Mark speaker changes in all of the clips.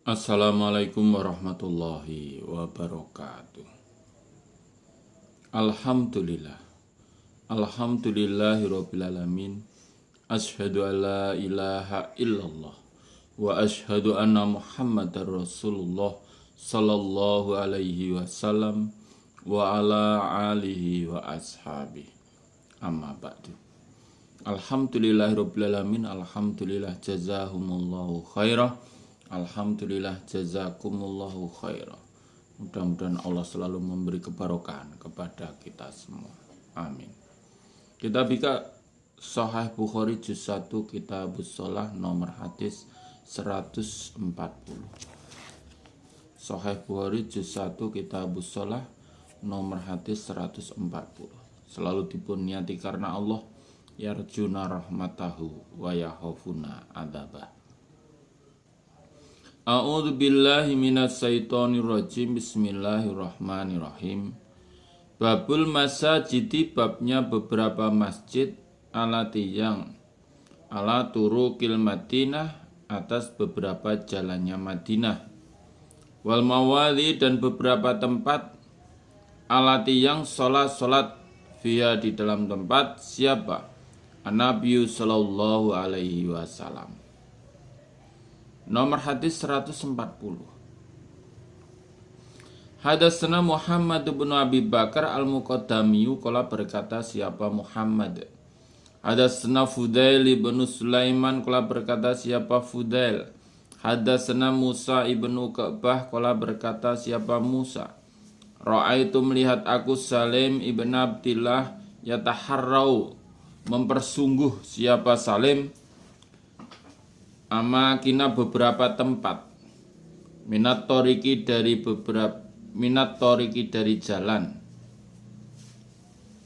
Speaker 1: Assalamualaikum warahmatullahi wabarakatuh. Alhamdulillah. Alhamdulillahirabbil alamin. Asyhadu an la ilaha illallah wa asyhadu anna Muhammadar Rasulullah sallallahu alaihi wasallam wa ala alihi wa ashabihi. Amma ba'du. Alhamdulillahirabbil alamin. Alhamdulillah jazahumullahu khairah. Alhamdulillah jazakumullahu khairah. Mudah-mudahan Allah selalu memberi kebarokahan kepada kita semua. Amin. Kita buka Sahih Bukhari juz 1 Kitabus Shalah nomor hadis 140. Sahih Bukhari juz 1 Kitabus Shalah nomor hadis 140. Selalu dipunniati karena Allah, yarjuna rahmatahu wa yakhafuna adzabah. A'udzu billahi minas syaitonir rajim. Bismillahirrahmanirrahim. Babul masajidi, babnya beberapa masjid, alati yang ala turukil Madinah, atas beberapa jalannya Madinah, wal mawali, dan beberapa tempat, alati yang sholat via di dalam tempat siapa? An-Nabi sallallahu alaihi wasallam. Nomor hadis 140. Hadatsana Muhammad bin Abi Bakar al-Muqaddami, qala berkata siapa Muhammad. Hadatsana Fudail bin Sulaiman, qala berkata siapa Fudail. Hadatsana Musa ibnu Uqbah, qala berkata siapa Musa. Ra'aitu, melihat aku Salim ibn Abdillah, yataharrau, mempersungguh siapa Salim, amakina beberapa tempat, minat toriki dari jalan.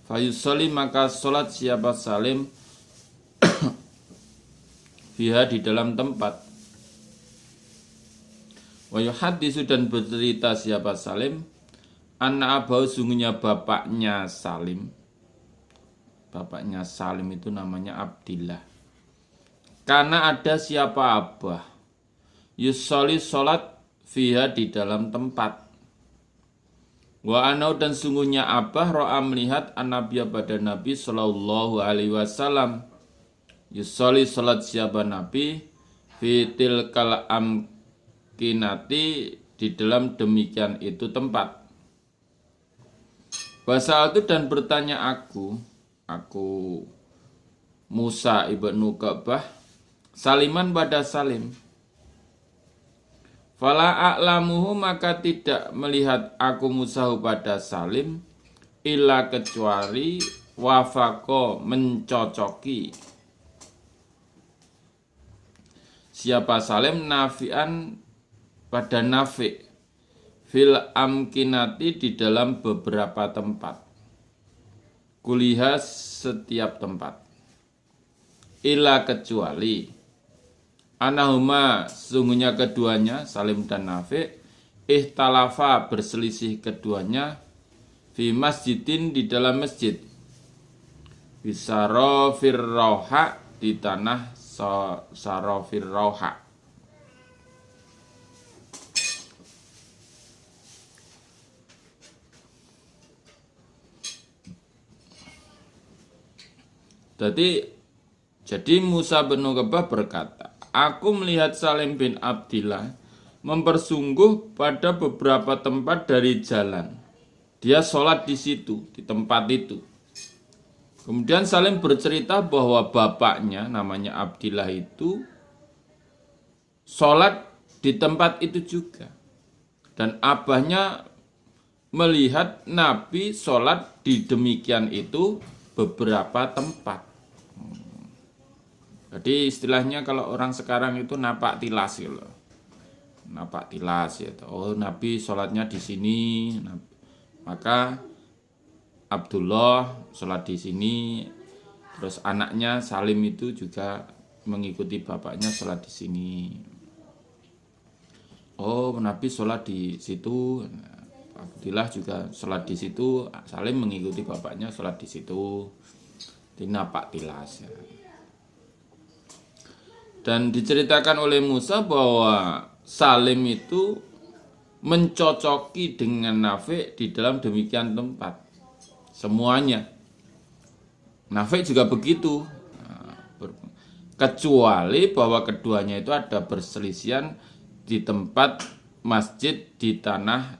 Speaker 1: Fayusoli, maka sholat siapa Salim fiha di dalam tempat. Wayuhadisu, dan bercerita siapa Salim, anna abau, sungguhnya bapaknya Salim. Bapaknya Salim itu namanya Abdillah. Karena ada siapa abah, yusoli sholat fiha di dalam tempat. Wa anau, dan sungguhnya abah ro'a melihat an-nabiya pada Nabi sallallahu alaihi wasallam, yusoli sholat siapa Nabi fitil kal amkinati, di dalam demikian itu tempat. Basal itu, dan bertanya aku Musa ibnu Uqbah, Saliman pada Salim. Fala a'lamuhu, maka tidak melihat aku Musahu pada Salim, illa kecuali wafako, mencocoki siapa Salim nafi'an pada nafi' fil amkinati, di dalam beberapa tempat, kuliah setiap tempat, illa kecuali anahuma, sungguhnya keduanya Salim dan Nafi', ihtalafa, berselisih keduanya, fi masjidin, di dalam masjid, bisarofir roha, di tanah sarofir roha. Jadi Musa bin Uqbah berkata, aku melihat Salim bin Abdillah mempersungguh pada beberapa tempat dari jalan. Dia sholat di situ, di tempat itu. Kemudian Salim bercerita bahwa bapaknya namanya Abdillah itu sholat di tempat itu juga. Dan abahnya melihat Nabi sholat di demikian itu beberapa tempat. Jadi istilahnya kalau orang sekarang itu napak tilas gitu. Napak tilas ya. Oh, Nabi sholatnya di sini, maka Abdullah sholat di sini, terus anaknya Salim itu juga mengikuti bapaknya sholat di sini. Oh, Nabi sholat di situ, Abdullah juga sholat di situ, Salim mengikuti bapaknya sholat di situ. Ini napak tilas ya. Dan diceritakan oleh Musa bahwa Salim itu mencocoki dengan Nafi' di dalam demikian tempat. Semuanya. Nafi' juga begitu. Kecuali bahwa keduanya itu ada perselisihan di tempat masjid di tanah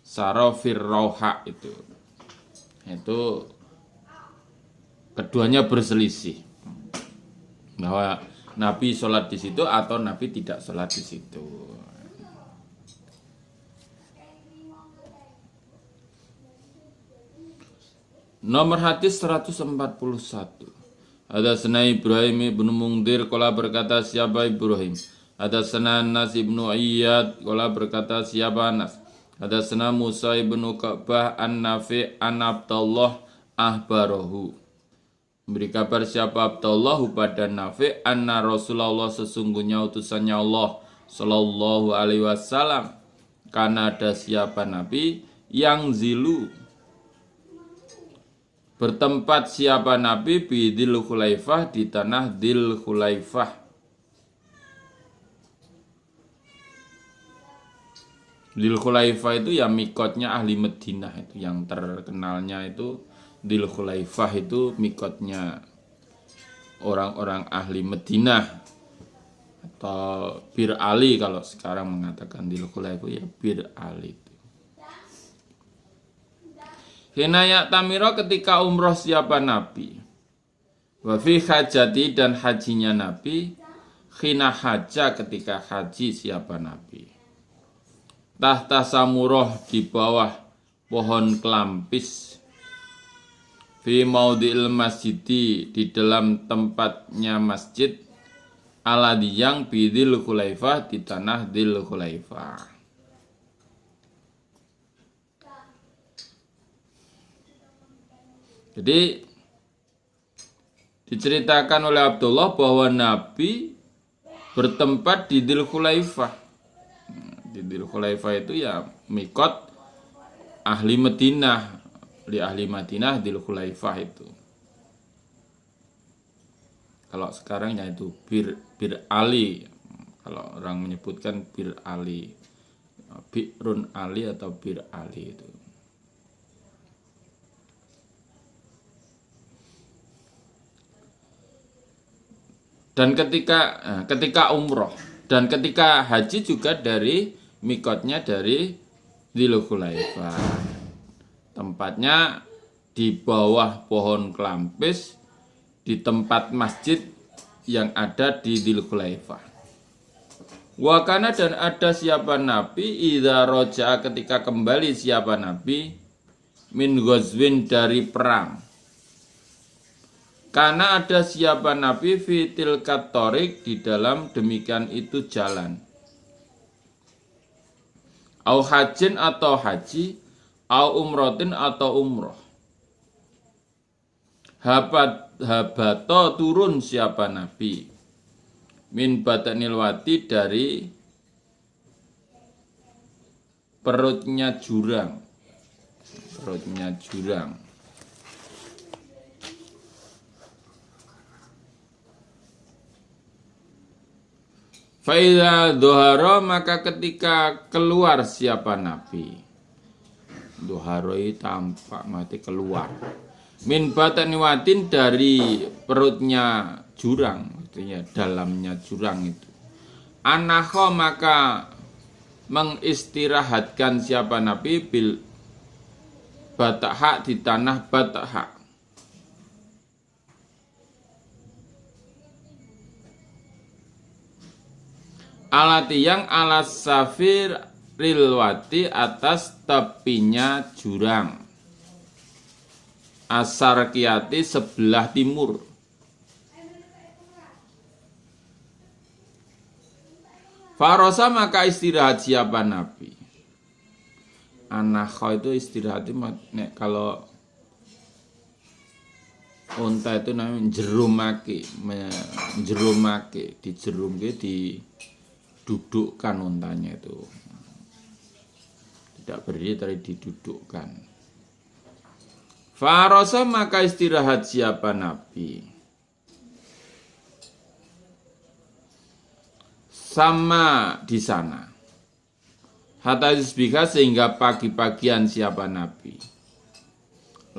Speaker 1: Sarofir Rauha itu. Itu keduanya berselisih. Bahwa Nabi sholat di situ atau Nabi tidak sholat di situ. Nomor hadis 141. Ada sana Ibrahim ibnu Mungdir qala berkata siapa Ibrahim. Ada sana Nas ibnu Iyad qala berkata siapa Nas. Ada sana Musa ibnu Ka'bah an-Nafi' an Abdullah ahbarahu. Beri kabar siapa Abdullah pada Nafi' anna Rasulullah sesungguhnya utusannya Allah sallallahu alaihi wasallam. Karena ada siapa Nabi yang zilu bertempat siapa Nabi di Dzul Khulaifah di tanah Dzul Khulaifah. Dzul Khulaifah itu ya mikotnya ahli Madinah itu yang terkenalnya itu Dzul Khulaifah itu mikotnya orang-orang ahli Madinah atau Bir Ali kalau sekarang mengatakan Dzul Khulaifah ya Bir Ali. Hinaya tamiro ketika umroh siapa Nabi. Wafi hajati dan hajinya Nabi. Khina haja ketika haji siapa Nabi. Tahta samuroh di bawah pohon kelampis. Fi maudhi'il masjidi di dalam tempatnya masjid. Aladi yang bidil Khulaifah di tanah Dzul Khulaifah. Jadi diceritakan oleh Abdullah bahwa Nabi bertempat di Dzul Khulaifah. Di Dzul Khulaifah itu ya mikot ahli Madinah, di ahli Madinah Dzul Khulaifah itu. Kalau sekarang ya itu Bir Ali. Kalau orang menyebutkan Bir Ali, Bi'run Ali atau Bir Ali itu. Dan ketika umroh dan ketika haji juga dari mikotnya dari Dzul Khulaifah. Tempatnya di bawah pohon kelampis di tempat masjid yang ada di Dzul Khulaifah. Wakana dan ada siapa Nabi idza roja ketika kembali siapa Nabi min ghazwin dari perang. Karena ada siapa Nabi fitil katorik di dalam demikian itu jalan. Au hajin atau haji, au umrotin atau umroh. Habato turun siapa Nabi. Min batanil wati dari perutnya jurang. Perutnya jurang. Faiza doharo maka ketika keluar siapa Nabi. Doharoi tampak mati keluar. Min bataniwatin dari perutnya jurang, artinya dalamnya jurang itu. Anakho maka mengistirahatkan siapa Nabi bil batahak di tanah batahak. Alati yang alas safir rilwati atas tepinya jurang. Asar kiati sebelah timur. Farosa maka istirahat siapa Nabi. Anakho itu istirahatnya kalau unta itu namanya jerumake, dijerumke didudukkan untanya itu. Tidak berdiri tapi didudukkan. Farosa maka istirahat siapa Nabi. sama di sana. Hatta yusbiha sehingga pagi-pagian siapa Nabi.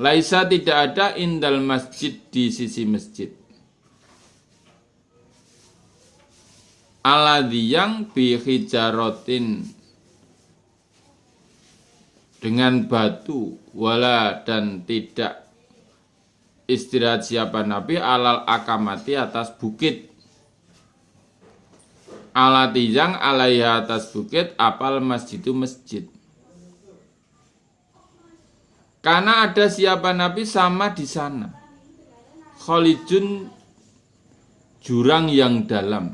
Speaker 1: Laisa tidak ada indal masjid di sisi masjid. Alladhi yang bihijarotin dengan batu wala dan tidak istirahat siapa Nabi alal akamati atas bukit. Alati yang alaiha atas bukit apal masjidu masjid. Karena ada siapa Nabi sama di sana. Khalijun jurang yang dalam.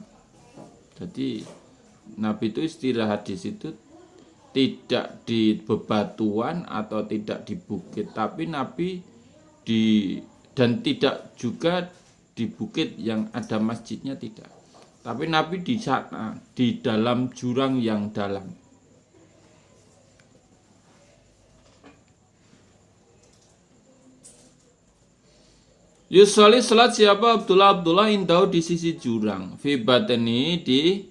Speaker 1: Jadi Nabi itu istirahat di situ tidak di bebatuan atau tidak di bukit, tapi Nabi dan tidak juga di bukit yang ada masjidnya tidak. Tapi Nabi di sana, di dalam jurang yang dalam. Yusoli salat siapa Abdullah indau di sisi jurang. Fi batni di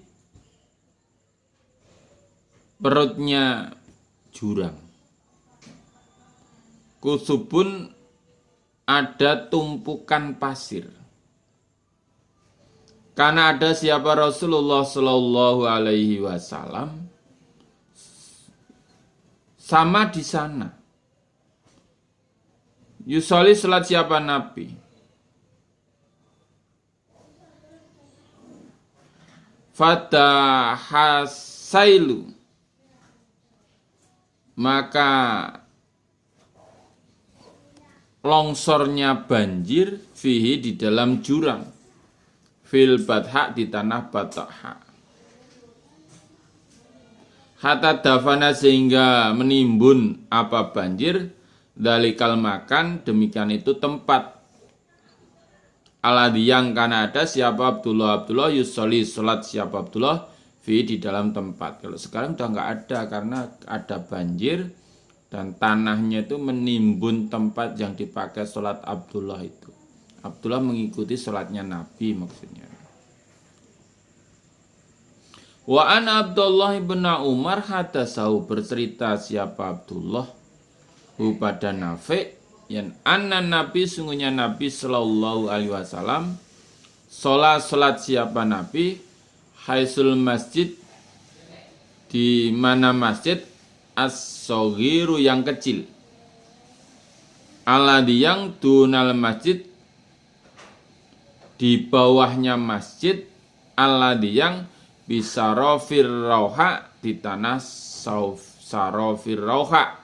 Speaker 1: perutnya jurang. Kusubun ada tumpukan pasir. Karena ada siapa Rasulullah Shallallahu Alaihi Wasallam sama di sana. Yusoli salat siapa Nabi? Fatahasailu maka longsornya banjir fihi di dalam jurang. Fil badha di tanah Batha. Hatta dafana sehingga menimbun apa banjir dalikal makan demikian itu tempat. Aladhi yang karena ada siapa Abdullah yusoli sholat siapa Abdullah fi di dalam tempat. Kalau sekarang udah nggak ada karena ada banjir dan tanahnya itu menimbun tempat yang dipakai sholat Abdullah itu. Abdullah mengikuti sholatnya Nabi maksudnya. Wa an Abdullah bin Umar hadasahu bercerita siapa Abdullah pada Nafi' yang anna Nabi sungguhnya Nabi Sallallahu Alaihi Wasallam sholat siapa Nabi haisul masjid di mana masjid as-soghiru yang kecil alladhi yang dunal masjid di bawahnya masjid alladhi yang bisarofir rauha di tanah sarofir rauha.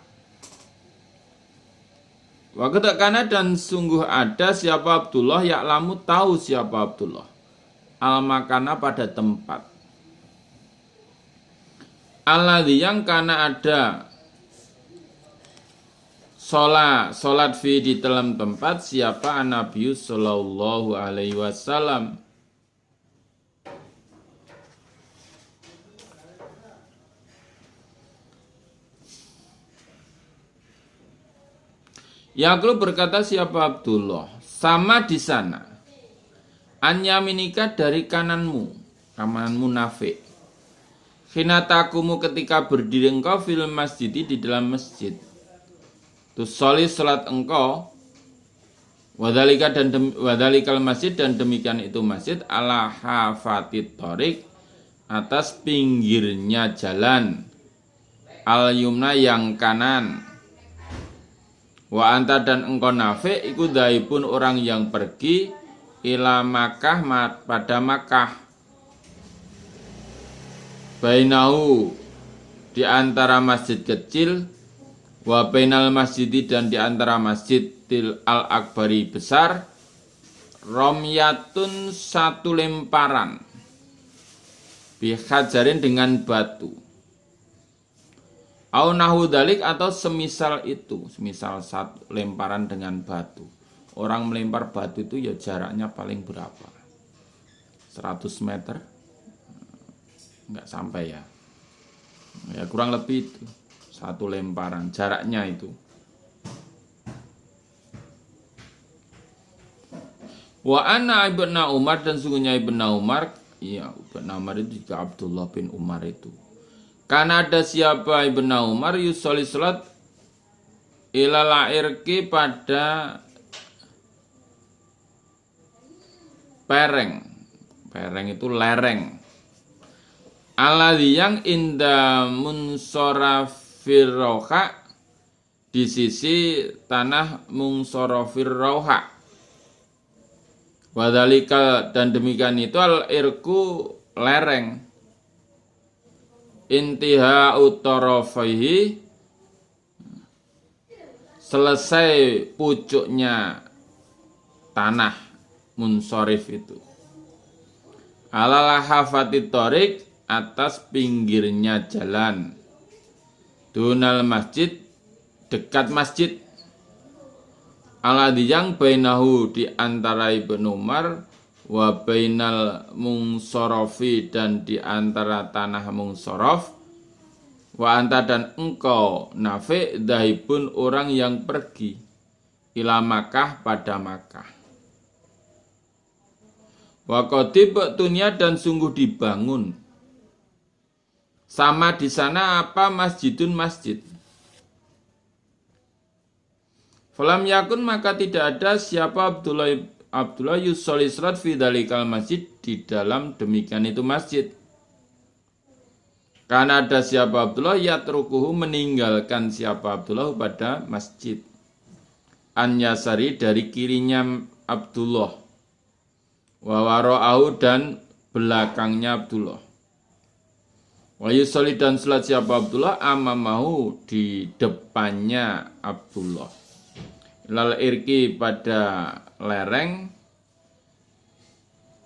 Speaker 1: Waktu karena dan sungguh ada siapa Abdullah ya'lamu tahu siapa Abdullah al-makana pada tempat alladhi yang karena ada Sholat fi di dalam tempat siapa Nabi Sallallahu Alaihi Wasallam. Yaqub berkata siapa Abdullah sama di sana. Anyaminika dari kananmu Nafi'. Khinatakumu ketika berdiri engkau fil masjid di dalam masjid. Tusoli salat engkau wadalikal masjid dan demikian itu masjid ala hafatit thorik atas pinggirnya jalan al yumna yang kanan wa anta dan engkau Nafi' iku daibun orang yang pergi ila Makkah pada Makkah bainahu di antara masjid kecil wa bainal masjidi dan di antara masjidil al-akbari besar romyatun satu lemparan bihajarin dengan batu au nahu dalik atau semisal itu semisal satu lemparan dengan batu. Orang melempar batu itu ya jaraknya paling berapa? 100 meter? Enggak sampai ya. Ya kurang lebih itu. Satu lemparan jaraknya itu. Wa anna ibnu Umar dan sungguhnya ibnu Umar Iya, Ibnu Umar itu juga Abdullah bin Umar itu. Karena ada siapa Ibnu Umar yusolli salat ilal irki pada pereng. Pereng itu lereng. Alladzi yang inda munsorafir rauha, di sisi tanah mungsorafir rauha. Wadhalika, dan demikian itu al irku lereng. Intiha utarafaihi, selesai pucuknya tanah munsorif itu. Alal hafati torik, atas pinggirnya jalan. Dunal masjid, dekat masjid. Alladzi yang bainahu, di antara Ibnu Umar, wa bainal mungsorofi, dan di antara tanah mungsorof, wa anta, dan engkau Nafi dahibun, orang yang pergi, ila Makkah, pada Makkah. Wa qadib tunya, dan sungguh dibangun. Sama di sana apa? Masjidun, masjid. Falam yakun, maka tidak ada siapa Abdullah yusolli salat fi dalikal masjid, di dalam demikian itu masjid. Karena ada siapa Abdullah yatrukuhu, meninggalkan siapa Abdullah pada masjid. An yasari, dari kirinya Abdullah. Wa wara'ahu, dan belakangnya Abdullah. Wa yusolli, dan salat siapa Abdullah amamahu, di depannya Abdullah. Lal irki, pada lereng,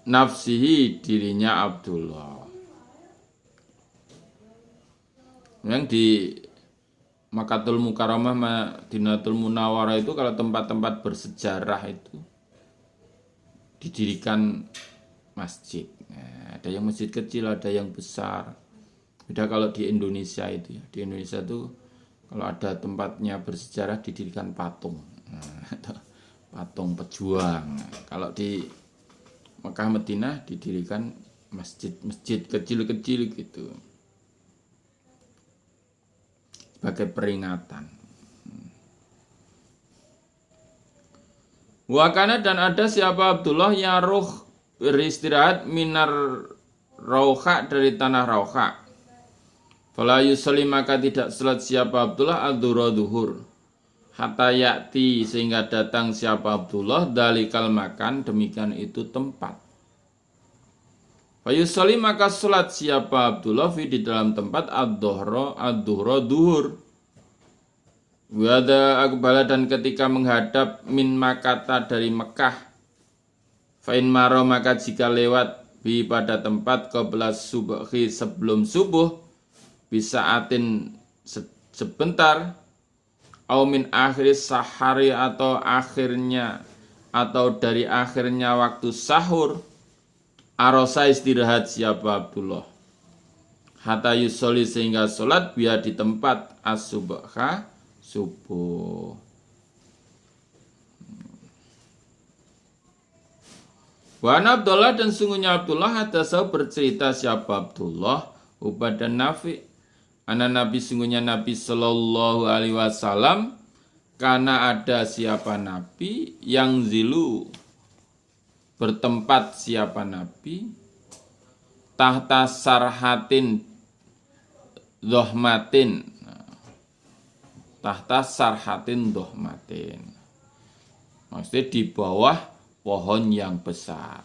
Speaker 1: nafsihi, dirinya Abdullah. Yang di Makkatul Mukarramah, Madinatul Munawwarah itu, kalau tempat-tempat bersejarah itu didirikan masjid. Nah, ada yang masjid kecil, ada yang besar. Beda kalau di Indonesia itu ya. Di Indonesia itu kalau ada tempatnya bersejarah didirikan patung. Patung pejuang. Kalau di Mekah Madinah didirikan masjid kecil-kecil gitu. Sebagai peringatan. Wakana, dan ada siapa Abdullah yang ruh beristirahat minar rauha, dari tanah rauha. Fala yusolli, maka tidak salat siapa Abdullah ad-dhuhra, duhur. Hatta yakti, sehingga datang siapa Abdullah dalikal makan, demikian itu tempat. Fa yusolli, maka salat siapa Abdullah fi, di dalam tempat ad-dhuhra, duhur. Wada akbala, dan ketika menghadap min Makata, dari Mekah. Fa'in maro, maka jika lewat bi, pada tempat qabla subhi, sebelum subuh, bisa atin sebentar, au min akhir sahari, atau akhirnya, atau dari akhirnya waktu sahur, arosa, istirahat siapa Abdullah. Hatta yusolli, sehingga sholat biar di tempat as-subha, subuh. Wa Abdullah, dan sungguhnya Abdullah hadasa, bercerita siapa Abdullah kepada Nafi, anak Nabi, sungguhnya Nabi Sallallahu Alaihi Wasallam, karena ada siapa Nabi yang zilu, bertempat siapa Nabi, tahta sarhatin dohmatin, tahta sarhatin dohmatin, maksudnya di bawah pohon yang besar.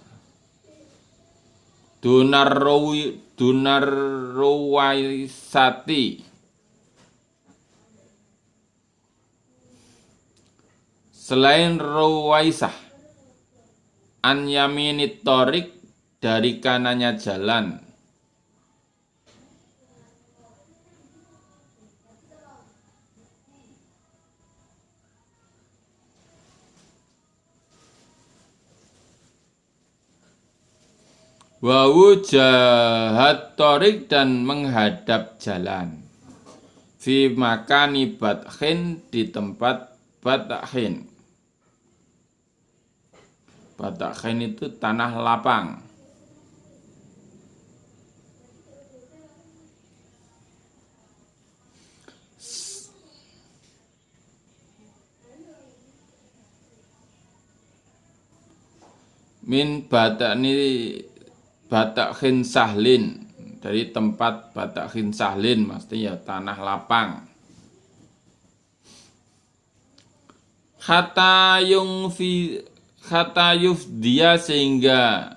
Speaker 1: Dunar ruwaisati, selain ruwaisah, an yaminit torik, dari kanannya jalan. Wa wujahat torik, dan menghadap jalan. Fi makani badkhin, di tempat badkhin. Badkhin itu tanah lapang. min batakhin sahlin, dari tempat batakhin sahlin, maksudnya ya tanah lapang. Kata yufdia, sehingga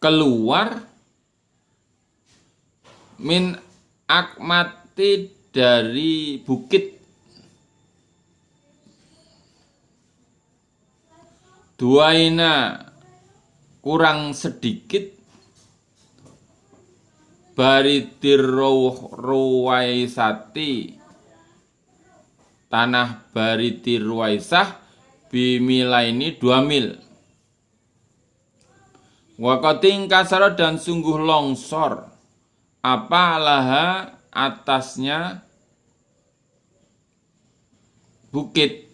Speaker 1: keluar min akmati, dari bukit, duaina kurang sedikit, baridir ruwaisati, tanah baridir ruwaisah, bimila ini 2 mil. Waqating kasara, dan sungguh longsor, apa laha atasnya bukit.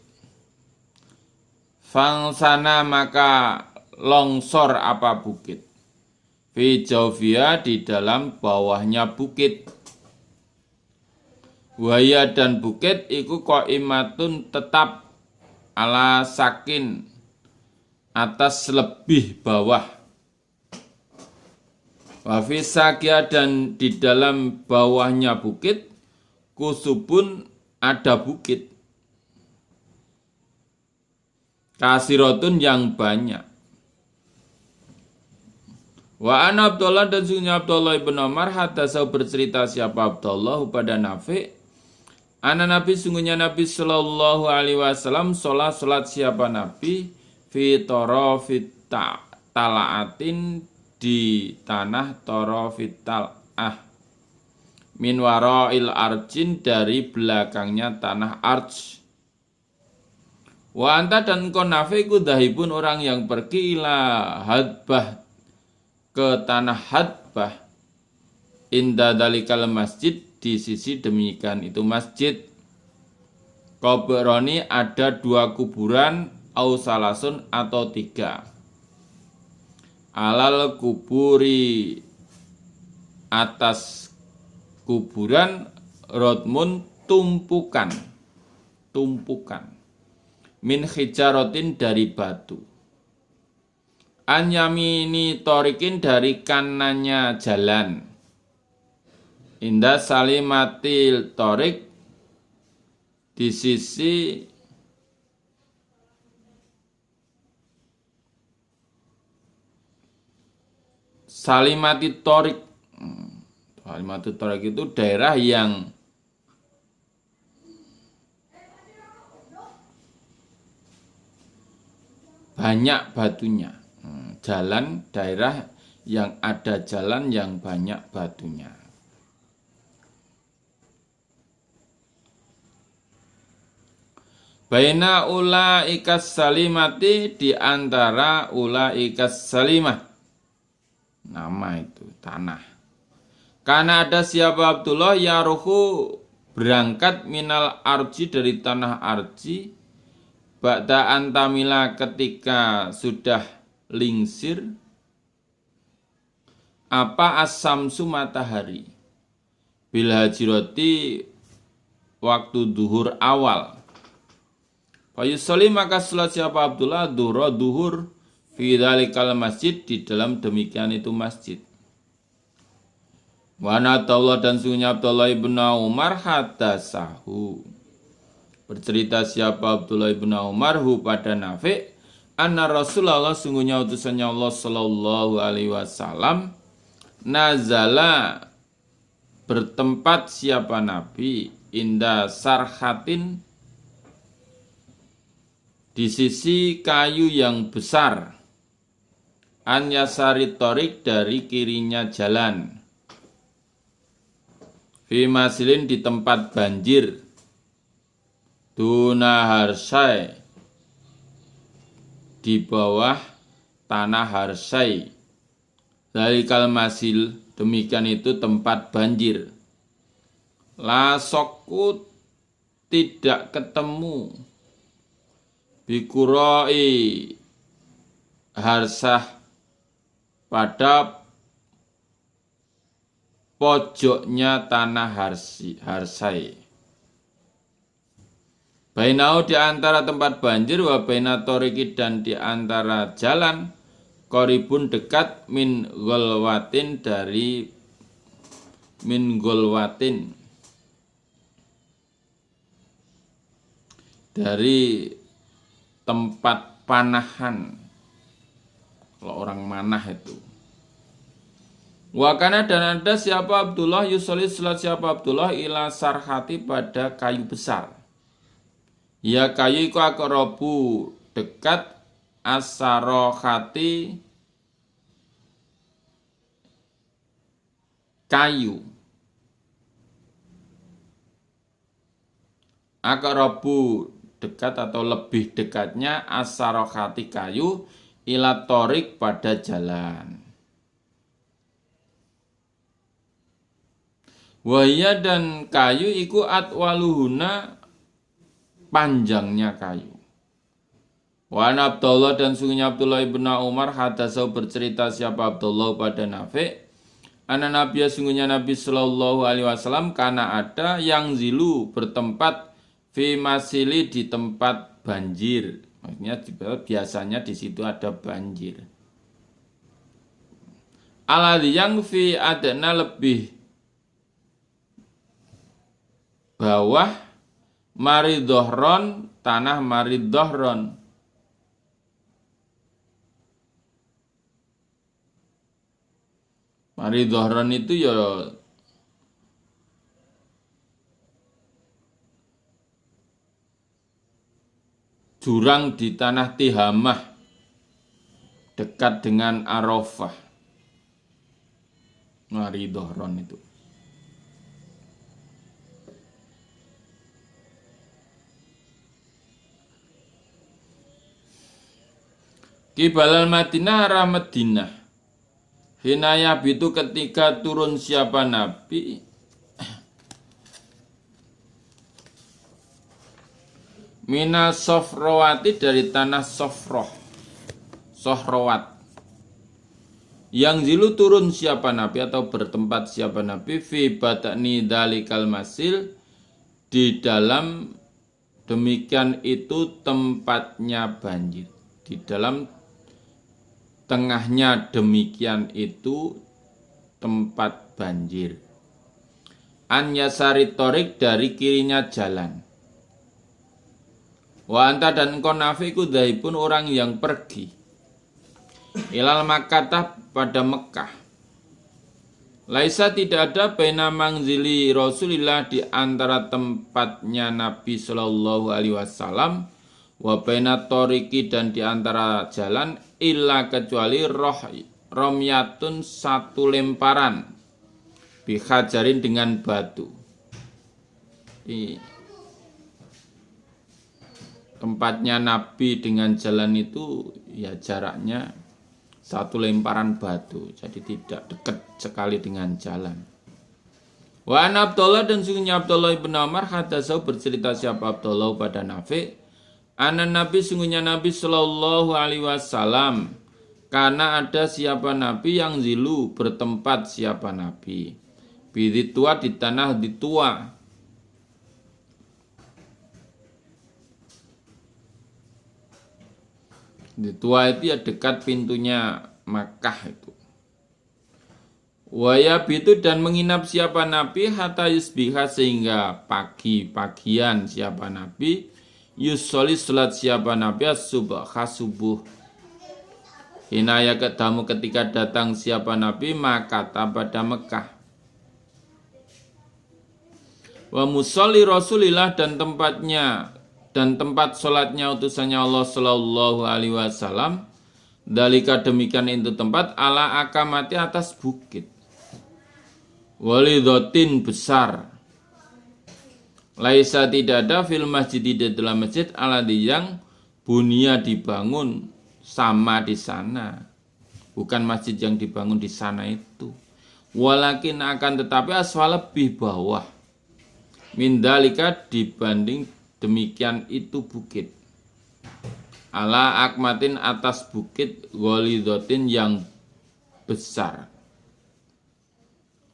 Speaker 1: Fangsana, maka longsor apa bukit. Fi jawfia, di dalam bawahnya bukit. Waya, dan bukit iku qaimatun, tetap, ala sakin, atas lebih bawah. Wafi sakia, dan di dalam bawahnya bukit, kusubun, ada bukit. Kasirotun, yang banyak. Wa an Abdullah, dan sungguhnya Abdullah ibn Umar, hadasau, bercerita siapa Abdullah pada Nafi', ana Nabi, sungguhnya Nabi sallallahu alaihi wasallam, sholat siapa Nabi, fi torofit talaatin, di tanah torofit tal'ah, min waro'il arjin, dari belakangnya tanah arj. Wa anta, dan engkau Nafi, ku dahibun, orang yang pergi, ila hadbah, ke tanah hadbah, inda dalikal masjid, di sisi demikian itu masjid. Qabroni, ada 2 kuburan, au salasun, atau 3. Alal kuburi, atas kuburan, rodmun, tumpukan, min hijarotin, dari batu. Anyamini torikin, dari kanannya jalan. Indah salimatil torik, di sisi salimati torik. Salimati torik itu daerah yang banyak batunya. Jalan, daerah yang ada jalan yang banyak batunya. Baina ulaikas salimati, di antara ulaikas salimah. Nama itu tanah. Karena ada siapa Abdullah yaruhu, berangkat minal arji, dari tanah arji, ba'da antamila, ketika sudah lingsir, apa as-samsu, matahari, bil hajiroti, waktu duhur awal. Fayusoli, maka salat siapa Abdullah duhur, fi dzalikal masjid, di dalam demikian itu masjid. Wa natullah, dan sungguhnya Abdullah ibn Umar, hadasahu, bercerita siapa Abdullah ibn Umar, hu pada Nafi', anna Rasulullah, sungguhnya utusannya Allah sallallahu alaihi wasallam, nazala, bertempat siapa Nabi, inda sarhatin, di sisi kayu yang besar, an yasari torik, dari kirinya jalan, fi masilin, di tempat banjir, duna harsai, di bawah tanah harsai, dalikal masil, demikian itu tempat banjir. La sokku, tidak ketemu, bikuroi harsah, pada pojoknya tanah harsai. Bainau di antara tempat banjir wa baina toriki dan di antara jalan koribun dekat min golwatin dari tempat panahan. Kalau orang manah itu. Wakana dan ada siapa Abdullah yusolli salat siapa Abdullah ila sarhati pada kayu besar. Ya kayu iku akrobu dekat asarohati kayu. Akrobu dekat atau lebih dekatnya asarohati kayu ila torik pada jalan. Wahya dan kayu iku atwaluhuna panjangnya kayu. Wa Abdullah dan sungguhnya Abdullah ibn Umar hadasau bercerita siapa Abdullah pada Nafi'. Ana Nabi sungguhnya Nabi sallallahu alaihi wasallam karena ada yang zilu bertempat fi masili di tempat banjir. Maksudnya biasanya di situ ada banjir. Aladhi yang fi adna lebih bawah maridohron tanah maridohron. Maridohron itu ya jurang di tanah Tihamah dekat dengan Arafah. Maridohron itu. Kibalal Madinah arah Madinah. Hinayah itu ketika turun siapa Nabi Mina Sofrowati dari tanah Sohrowat. Yang zilu turun siapa Nabi atau bertempat siapa Nabi fi badani dalikal masil di dalam demikian itu tempatnya banjir. Di dalam tengahnya demikian itu tempat banjir. An yasari torik dari kirinya jalan. Wa anta dan engkau Nafi ku dhaibun orang yang pergi. Ilal Makkah pada Mekah. Laisa tidak ada baina mangzili Rasulillah di antara tempatnya Nabi sallallahu alaihi wasallam wa baina toriki dan di antara jalan illa kecuali romyatun satu lemparan bihajarin dengan batu. Tempatnya Nabi dengan jalan itu ya jaraknya satu lemparan batu, jadi tidak dekat sekali dengan jalan. Wa an Abdullah dan sungguhnya Abdullah ibn Umar hadasau bercerita siapa Abdullah pada Nafi'. Ana Nabi sungguhnya Nabi sallallahu alaihi wasallam karena ada siapa Nabi yang zilu bertempat siapa Nabi. Biditua di tanah ditua. Di tua itu ya dekat pintunya Makkah itu. Wayab itu dan menginap siapa Nabi hatta yusbiha sehingga pagi-pagian siapa Nabi yusolli salat siapa Nabi subuh. Hinaya ketamu ketika datang siapa Nabi maka pada Mekah. Wa musolli Rasulillah dan tempat sholatnya utusannya Allah sallallahu alaihi wasallam dalika demikian itu tempat ala akamati atas bukit walidotin besar laisa tidak ada fil masjid di dalam masjid aladi yang bunia dibangun sama di sana, bukan masjid yang dibangun di sana itu, walakin akan tetapi asfal lebih bawah mindalika dibanding demikian itu bukit. Ala akmatin atas bukit walidotin yang besar.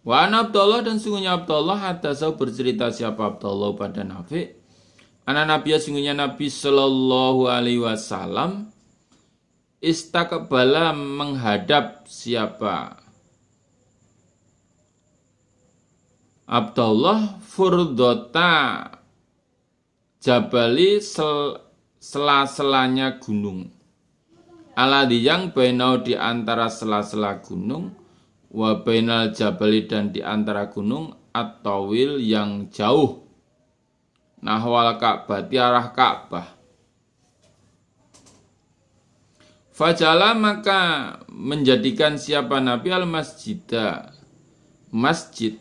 Speaker 1: Wa an Abdullah dan sungguhnya Abdullah hadasau bercerita siapa Abdullah pada Nafi'. Anak Nabi sungguhnya Nabi Sallallahu Alaihi Wasallam istaqbala menghadap siapa? Abdullah furdota jabali sela-selanya gunung. Aladhi yang bainau di antara sela-sela gunung, wa bainal jabali dan di antara gunung, at-tawil yang jauh. Nahwal Ka'bah di arah Ka'bah. Fajala maka menjadikan siapa Nabi al-masjidah masjid.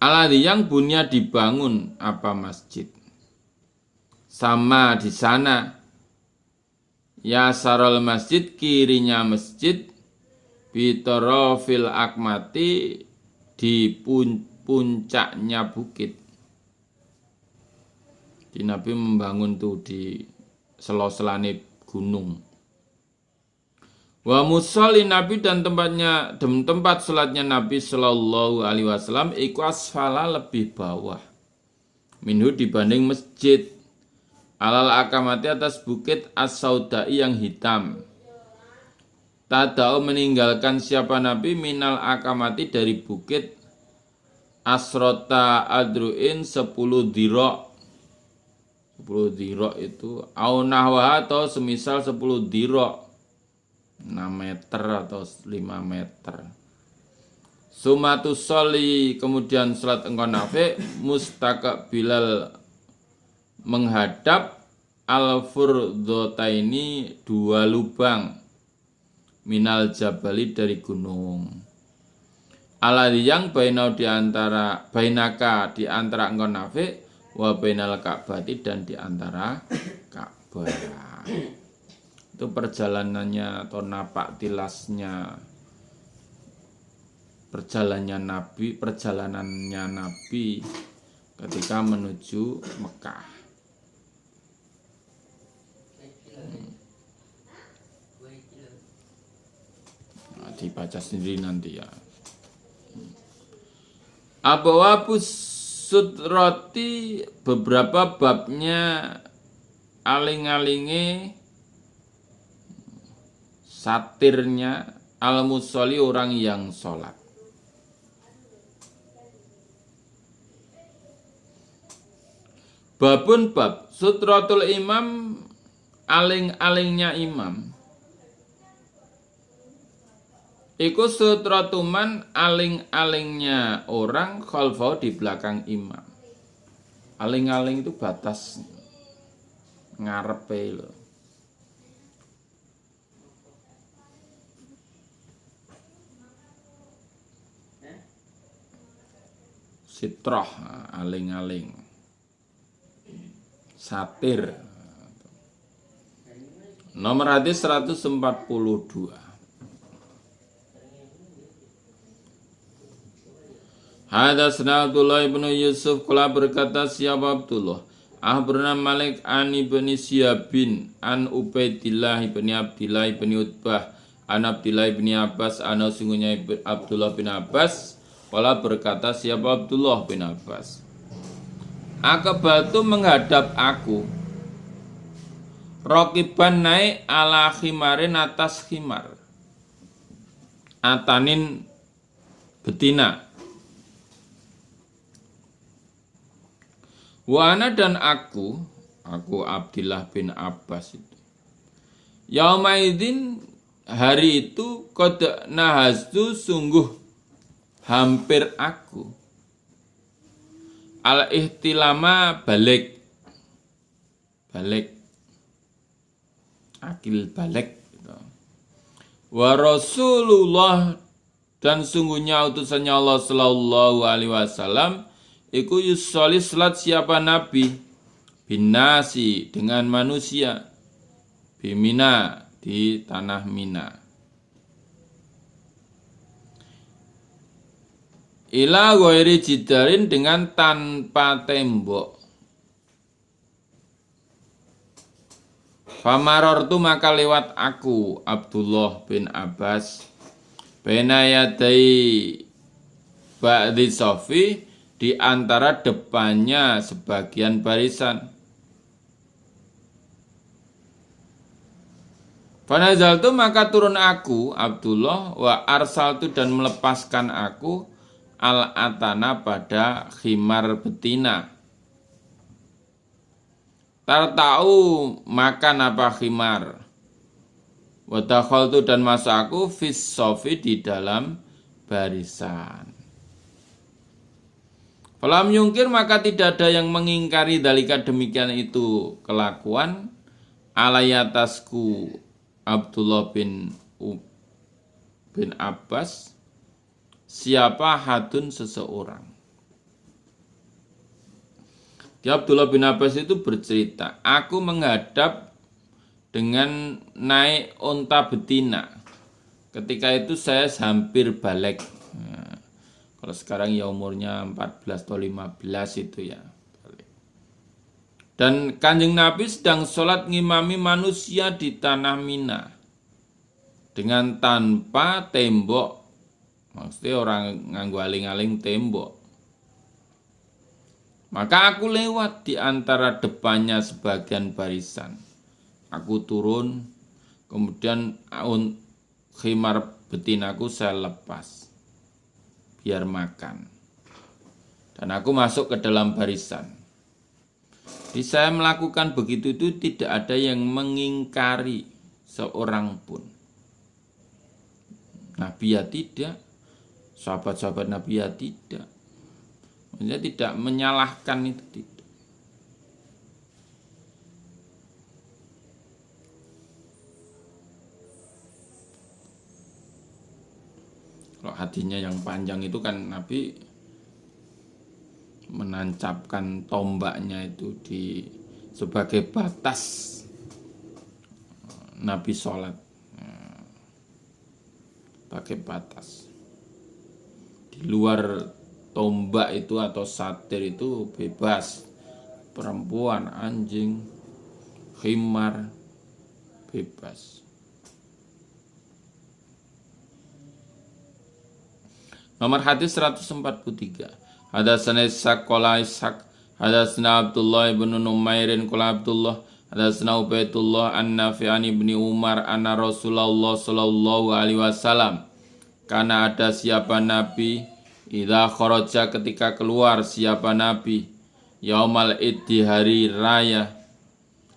Speaker 1: Aladhi yang bunya dibangun apa masjid. Sama di sana. Ya sarol masjid kirinya masjid. Bitorofil akmati di puncaknya bukit. Di Nabi membangun tuh di selo-selane gunung. Wa musolli Nabi dan tempat salatnya Nabi Sallallahu Alaihi Wasallam iku asfala lebih bawah. Minhu dibanding masjid. Alal akamati atas bukit as-saudai yang hitam. Tadau meninggalkan siapa Nabi minal akamati dari bukit asrota adruin 10 dirok. 10 dirok itu au nahwa atau semisal 10 dirok 6 meter atau 5 meter. Sumatu soli kemudian salat engkau nafi mustaqbilal menghadap al-furdotaini 2 lubang minal jabali dari gunung. Aladhi yang bainau di antara bainaka di antara engkau nafi wa bainal ka'bati dan di antara Ka'bah. Itu perjalanannya atau napak tilasnya perjalanannya Nabi ketika menuju Mekah. Nah, dibaca sendiri nanti ya. Abwabus sutrati beberapa babnya aling-alinge satirnya al-musolli orang yang sholat. Babun bab sutratul imam aling-alingnya imam. Iku sutratuman aling-alingnya orang khalfau di belakang imam. Aling-aling itu batas ngarepe lho. Sitroh aling-aling. Satir. Nomor hadis 142. Hadatsana Abdullah ibnu Yusuf qala berkata siapa Abdullah Ahbarna Malik an ibni Syabin an Ubaidillah ibni Abdillah ibni Utbah an Abdillah ibni Abbas ana sungguhnya Abdullah bin Abbas qala berkata siapa Abdullah bin Abbas Akabatu menghadap aku Rokiban naik ala khimarin atas khimar Atanin betina Wana dan aku Abdillah bin Abbas itu. Yaumaidin hari itu qad nahaztu sungguh hampir aku. Al-ihtilama balik. Akil balik gitu. Wa Rasulullah dan sungguhnya utusannya Allah sallallahu alaihi wasallam iku yusholli salat siapa Nabi binasi dengan manusia bimina di tanah Mina ila ghairi jidarin dengan tanpa tembok famarortu maka lewat aku Abdullah bin Abbas baina yadai ba'di sofi di antara depannya sebagian barisan. Fanazaltu maka turun aku Abdullah wa arsaltu dan melepaskan aku al-atana pada khimar betina. Tartau makan apa khimar. Wa dakhaltu dan masuk aku fis sofi di dalam barisan. Falam yungkir maka tidak ada yang mengingkari dalika demikian itu kelakuan alayatasku Abdullah bin Abbas siapa hadun seseorang. Di Abdullah bin Abbas itu bercerita, aku menghadap dengan naik unta betina. Ketika itu saya hampir balik. Nah, kalau sekarang ya umurnya 14 atau 15 itu ya. Dan Kanjeng Nabi sedang sholat ngimami manusia di tanah Mina dengan tanpa tembok, maksudnya orang nganggo aling-aling tembok. Maka aku lewat di antara depannya sebagian barisan. Aku turun, kemudian khimar betinaku saya lepas biar makan. Dan aku masuk ke dalam barisan. Jadi saya melakukan begitu itu tidak ada yang mengingkari seorang pun. Nabi ya tidak, sahabat-sahabat Nabi ya tidak. Maksudnya tidak menyalahkan itu tidak. Kalau hatinya yang panjang itu kan Nabi menancapkan tombaknya itu di sebagai batas Nabi sholat, pakai batas. Di luar tombak itu atau satir itu bebas, perempuan, anjing, khimar, bebas. Nomor hadis 143. Hadatsana Ishaq qala Ishaq hadatsana Abdullah ibn Numairin qala Abdullah hadatsana Ubaidullah an-Nafi'an ibni Umar anna Rasulullah sallallahu alaihi wasallam karena ada siapa nabi idza kharaja ketika keluar siapa nabi yaumal id di hari raya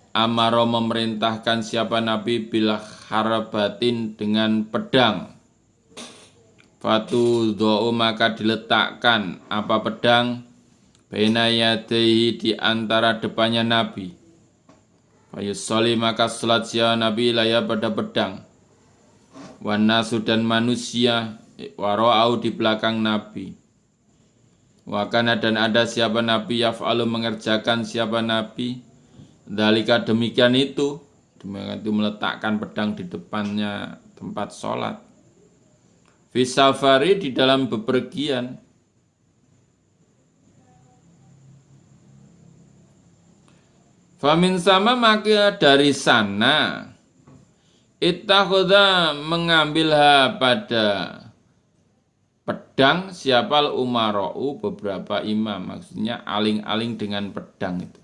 Speaker 1: amaro memerintahkan siapa nabi bil harbatin dengan pedang. Fatu do'u maka diletakkan apa pedang baina yadaihi di antara depannya Nabi. Fayusolli maka salat siapa Nabi laya pada pedang. Wanasu dan manusia waro'au di belakang Nabi. Wakana dan ada siapa Nabi yaf'alu mengerjakan siapa Nabi. Dalika demikian itu meletakkan pedang di depannya tempat sholat. Fisafari di dalam bepergian. Famin sama maka dari sana ittakhadha mengambil pada pedang siapal umara'u beberapa imam, maksudnya aling-aling dengan pedang itu.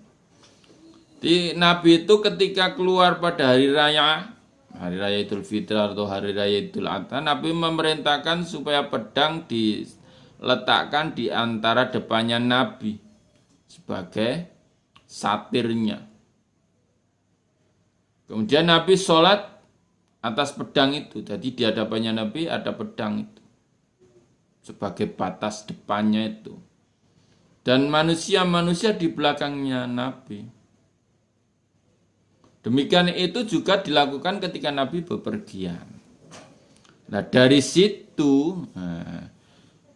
Speaker 1: Di Nabi itu ketika keluar pada hari raya Idul Fitri atau hari raya Idul Adha, Nabi memerintahkan supaya pedang diletakkan di antara depannya Nabi sebagai satirnya. Kemudian Nabi sholat atas pedang itu. Jadi di hadapannya Nabi ada pedang itu sebagai batas depannya itu. Dan manusia-manusia di belakangnya Nabi. Demikian itu juga dilakukan ketika Nabi bepergian. Nah dari situ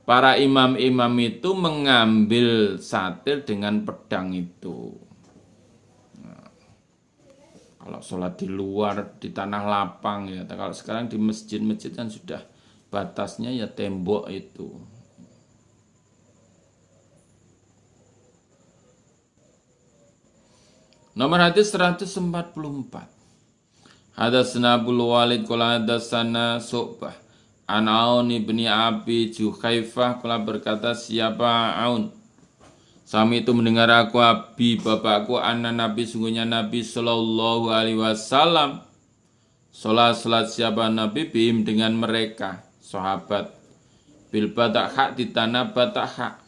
Speaker 1: para imam-imam itu mengambil satir dengan pedang itu. Nah, kalau sholat di luar di tanah lapang ya, kalau sekarang di masjid-masjid kan sudah batasnya ya tembok itu. Nomor hadis 144. Hadatsana Abul Walid qala hadatsana Su'bah an Aun ibni Abi Juhaifah qala berkata siapa Aun Sami itu mendengar aku abi bapakku anna Nabi sungguhnya Nabi sallallahu alaihi wasallam salat siapa Nabi bihim dengan mereka sahabat bil batahha di tanah batahha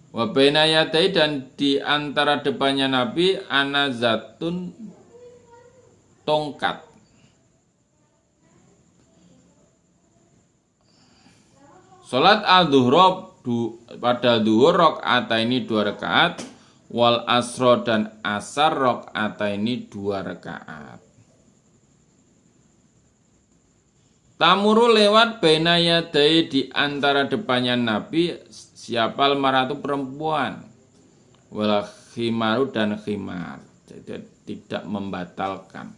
Speaker 1: wa baina yadai dan di antara depannya Nabi anazatun tongkat. Salat al-dhuhra pada duhur rakaat ini 2 rakaat, wal asro dan asar rakaat ini 2 rakaat. Tamuru lewat baina yadai di antara depannya Nabi siapa maratu perempuan, wal khimaru dan khimar, jadi tidak membatalkan.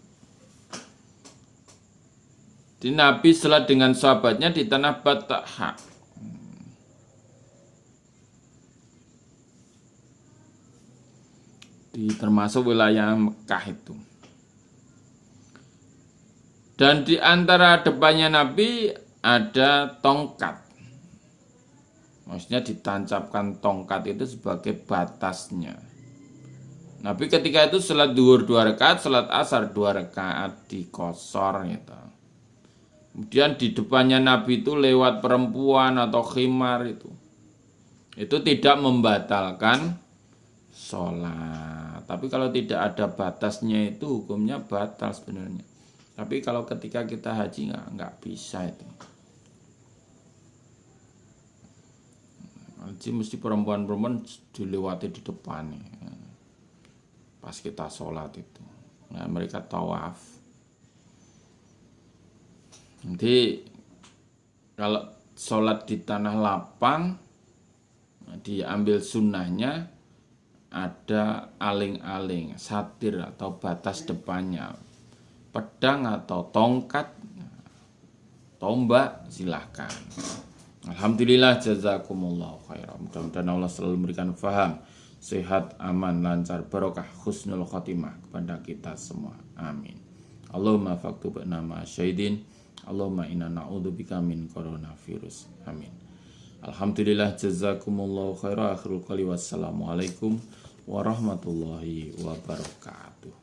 Speaker 1: Di Nabi salat dengan sahabatnya di tanah Batahha. Termasuk wilayah Mekah itu. Dan di antara depannya Nabi ada tongkat. Maksudnya ditancapkan tongkat itu sebagai batasnya. Nabi ketika itu salat duhur 2 rakaat, salat asar 2 rakaat dikosor gitu. Kemudian di depannya Nabi itu lewat perempuan atau khimar itu. Itu tidak membatalkan sholat. Tapi kalau tidak ada batasnya itu hukumnya batal sebenarnya. Tapi kalau ketika kita haji nggak bisa itu. Haji mesti perempuan-perempuan dilewati di depan nih. Pas kita sholat itu. Nah, mereka tawaf. Nanti kalau sholat di tanah lapang diambil sunnahnya ada aling-aling, satir atau batas depannya, pedang atau tongkat, tombak, silahkan. Alhamdulillah, jazakumullah khairan. Mudah-mudahan Allah selalu memberikan faham, sehat, aman, lancar, barokah, husnul khotimah kepada kita semua. Amin. Allahumma faktubna ma syahidin. Allahumma inna na'udzubika min coronavirus. Amin. Alhamdulillah, jazakumullah khairan. Akhirul qali wassalamualaikum warahmatullahi wabarakatuh.